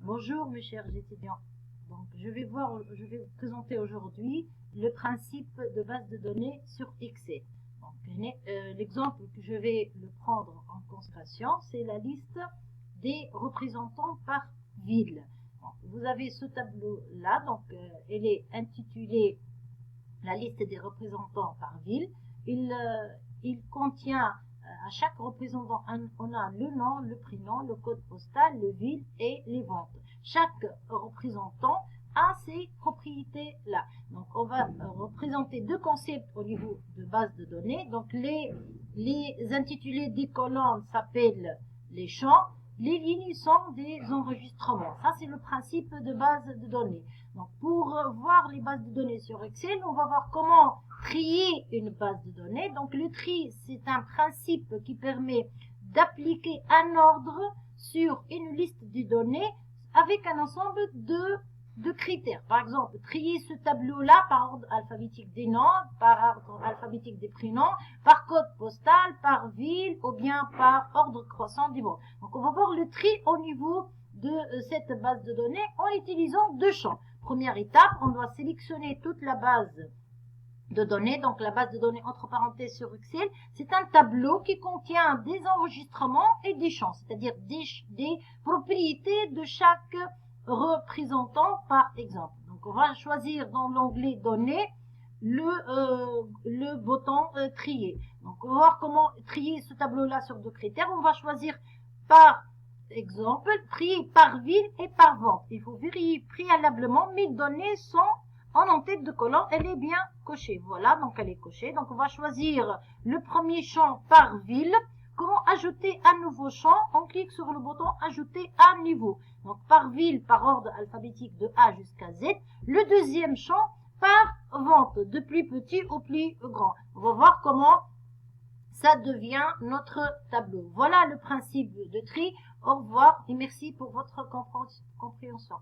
Bonjour mes chers étudiants. Donc, je vais vous présenter aujourd'hui le principe de base de données sur Excel. L'exemple que je vais le prendre en considération, c'est la liste des représentants par ville. Donc, vous avez ce tableau-là, donc elle est intitulée la liste des représentants par ville. Il contient à chaque représentant, on a le nom, le prénom, le code postal, le ville et les ventes. Chaque représentant a ces propriétés-là. Donc, on va représenter deux concepts au niveau de base de données. Donc, les intitulés des colonnes s'appellent les champs. Les lignes sont des enregistrements. Ça, c'est le principe de base de données. Donc, pour voir les bases de données sur Excel, on va voir comment trier une base de données. Donc, le tri, c'est un principe qui permet d'appliquer un ordre sur une liste de données avec un ensemble de critères. Par exemple, trier ce tableau-là par ordre alphabétique des noms, par ordre alphabétique des prénoms, par code postal, par ville ou bien par ordre croissant des mots. Donc, on va voir le tri au niveau de cette base de données en utilisant deux champs. Première étape, on doit sélectionner toute la base de données. Donc, la base de données entre parenthèses sur Excel, c'est un tableau qui contient des enregistrements et des champs, c'est-à-dire des propriétés de chaque représentant par exemple. Donc, on va choisir dans l'onglet données le bouton trier. Donc, on va voir comment trier ce tableau-là sur deux critères. On va choisir par exemple, trier par ville et par vente. Il faut vérifier préalablement mes données sont en tête de colonne, elle est bien cochée. Voilà, donc elle est cochée. Donc, on va choisir le premier champ par ville. Comment ajouter un nouveau champ? On clique sur le bouton ajouter un niveau. Donc, par ville, par ordre alphabétique de A jusqu'à Z. Le deuxième champ par vente, de plus petit au plus grand. On va voir comment ça devient notre tableau. Voilà le principe de tri. Au revoir et merci pour votre compréhension.